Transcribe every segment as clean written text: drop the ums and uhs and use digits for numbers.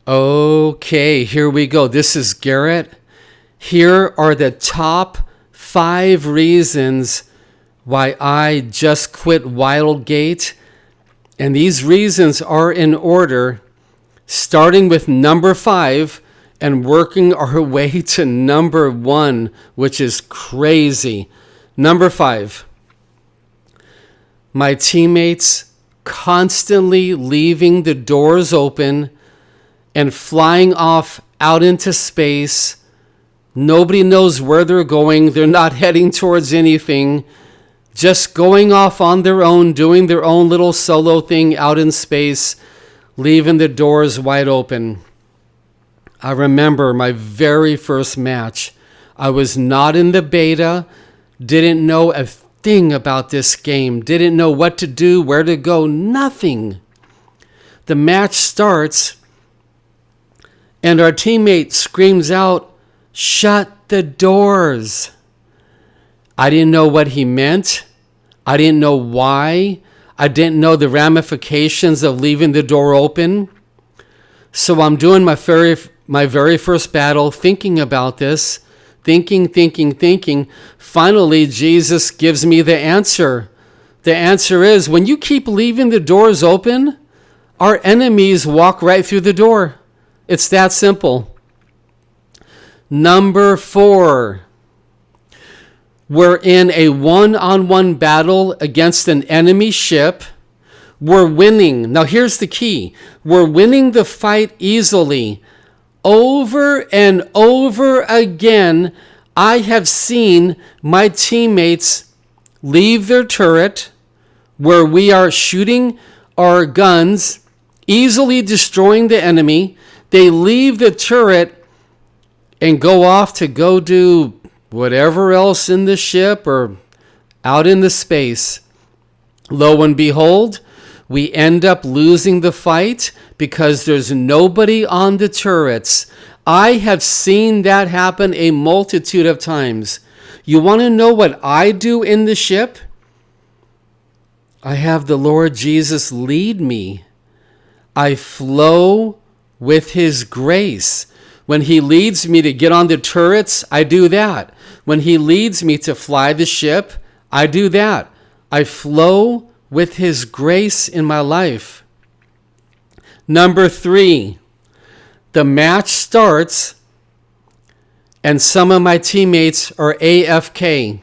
Okay, here we go. This is Garrett. Here are the top 5 reasons why I just quit Wildgate. And these reasons are in order, starting with number 5 and working our way to number 1, which is crazy. Number 5, my teammates constantly leaving the doors open and flying off out into space. Nobody knows where they're going. They're not heading towards anything. Just going off on their own, doing their own little solo thing out in space, leaving the doors wide open. I remember my very first match. I was not in the beta, didn't know a thing about this game, didn't know what to do, where to go, nothing. The match starts, and our teammate screams out, "Shut the doors." I didn't know what he meant. I didn't know why. I didn't know the ramifications of leaving the door open. So I'm doing my very first battle, thinking about this, thinking. Finally, Jesus gives me the answer. The answer is, when you keep leaving the doors open, our enemies walk right through the door. It's that simple. Number 4, we're in a one-on-one battle against an enemy ship. We're winning. Now here's the key. We're winning the fight easily. Over and over again, I have seen my teammates leave their turret where we are shooting our guns, easily destroying the enemy. They leave the turret and go off to go do whatever else in the ship or out in the space. Lo and behold, we end up losing the fight because there's nobody on the turrets. I have seen that happen a multitude of times. You want to know what I do in the ship? I have the Lord Jesus lead me. I flow with His grace. When He leads me to get on the turrets, I do that. When He leads me to fly the ship, I do that. I flow with His grace in my life. Number 3, the match starts and some of my teammates are AFK.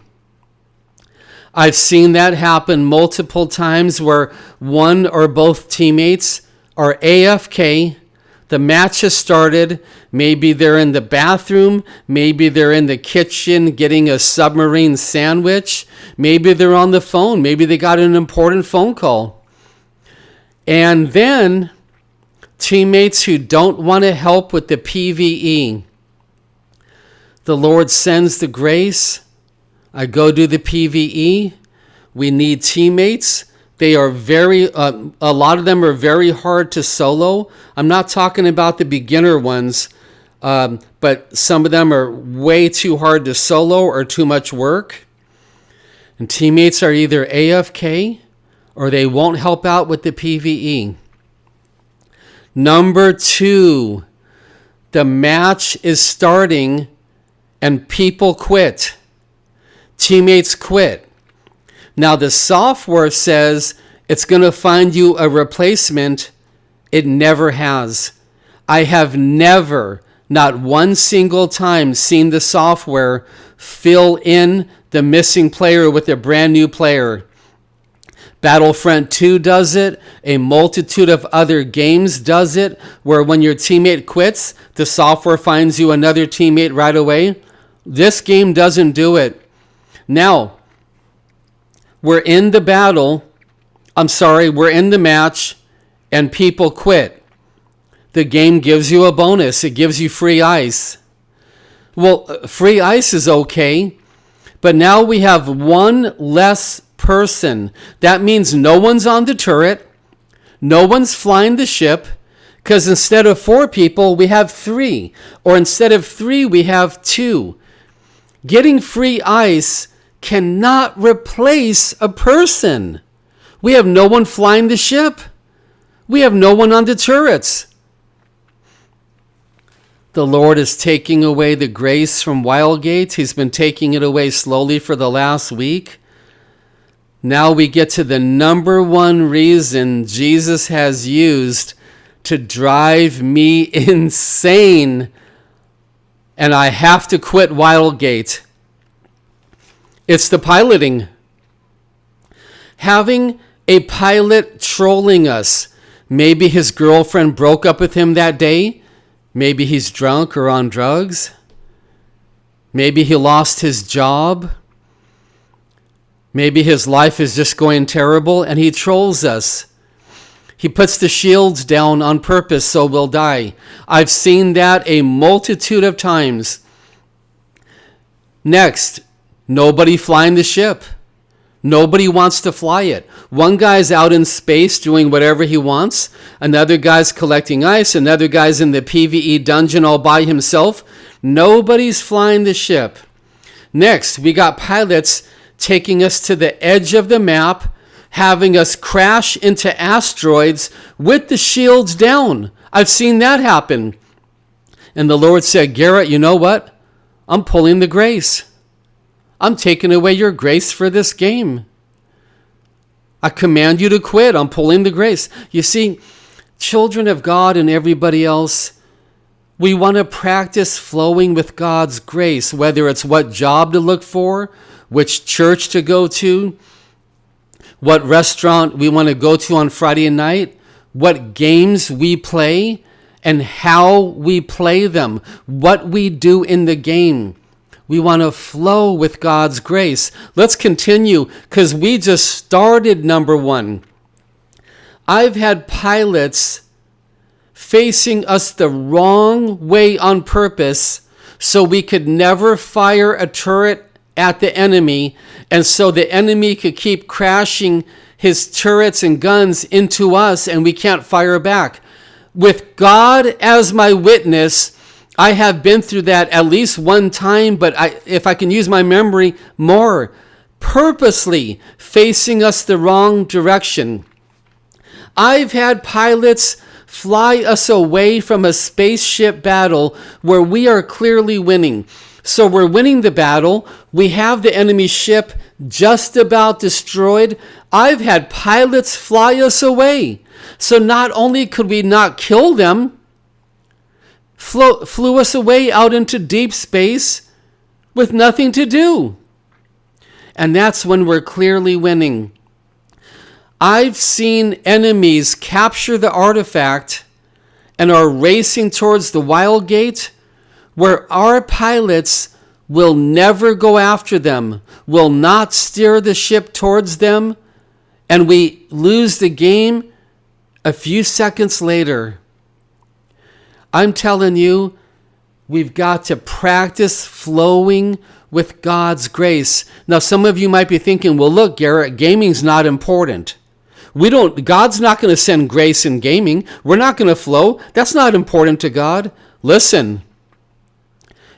I've seen that happen multiple times where one or both teammates are AFK. The match has started. Maybe they're in the bathroom. Maybe they're in the kitchen getting a submarine sandwich. Maybe they're on the phone. Maybe they got an important phone call. And then teammates who don't want to help with the PvE. The Lord sends the grace. I go do the PvE. We need teammates. They are a lot of them are very hard to solo. I'm not talking about the beginner ones, but some of them are way too hard to solo or too much work. And teammates are either AFK or they won't help out with the PvE. Number 2, the match is starting and people quit. Teammates quit. Now the software says it's going to find you a replacement. It never has. I have never, not one single time, seen the software fill in the missing player with a brand new player. Battlefront 2 does it. A multitude of other games does it, where when your teammate quits, the software finds you another teammate right away. This game doesn't do it. Now, we're in the match, and people quit. The game gives you a bonus. It gives you free ice. Well, free ice is okay, but now we have one less person. That means no one's on the turret, no one's flying the ship, because instead of 4 people, we have 3. Or instead of 3, we have 2. Getting free ice cannot replace a person. We have no one flying the ship. We have no one on the turrets. The Lord is taking away the grace from Wildgate. He's been taking it away slowly for the last week. Now we get to the number one reason Jesus has used to drive me insane, and I have to quit Wildgate. It's the piloting. Having a pilot trolling us. Maybe his girlfriend broke up with him that day. Maybe he's drunk or on drugs. Maybe he lost his job. Maybe his life is just going terrible and he trolls us. He puts the shields down on purpose so we'll die. I've seen that a multitude of times. Next, nobody flying the ship. Nobody wants to fly it. One guy's out in space doing whatever he wants. Another guy's collecting ice. Another guy's in the PvE dungeon all by himself. Nobody's flying the ship. Next, we got pilots taking us to the edge of the map, having us crash into asteroids with the shields down. I've seen that happen. And the Lord said, Garrett, you know what? I'm pulling the grace. I'm taking away your grace for this game. I command you to quit. I'm pulling the grace. You see, children of God and everybody else, we want to practice flowing with God's grace, whether it's what job to look for, which church to go to, what restaurant we want to go to on Friday night, what games we play, and how we play them, what we do in the game. We want to flow with God's grace. Let's continue because we just started number one. I've had pilots facing us the wrong way on purpose so we could never fire a turret at the enemy, and so the enemy could keep crashing his turrets and guns into us and we can't fire back. With God as my witness, I have been through that at least one time, but if I can use my memory more, purposely facing us the wrong direction. I've had pilots fly us away from a spaceship battle where we are clearly winning. So we're winning the battle. We have the enemy ship just about destroyed. I've had pilots fly us away. So not only could we not kill them, flew us away out into deep space with nothing to do. And that's when we're clearly winning. I've seen enemies capture the artifact and are racing towards the Wildgate, where our pilots will never go after them, will not steer the ship towards them, and we lose the game a few seconds later. I'm telling you, we've got to practice flowing with God's grace. Now, some of you might be thinking, well, look, Garrett, gaming's not important. God's not going to send grace in gaming. We're not going to flow. That's not important to God. Listen,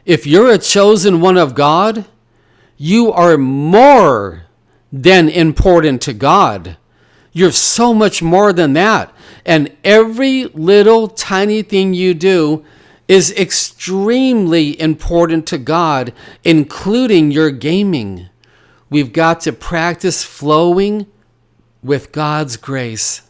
if you're a chosen one of God, you are more than important to God. You're so much more than that. And every little tiny thing you do is extremely important to God, including your gaming. We've got to practice flowing with God's grace.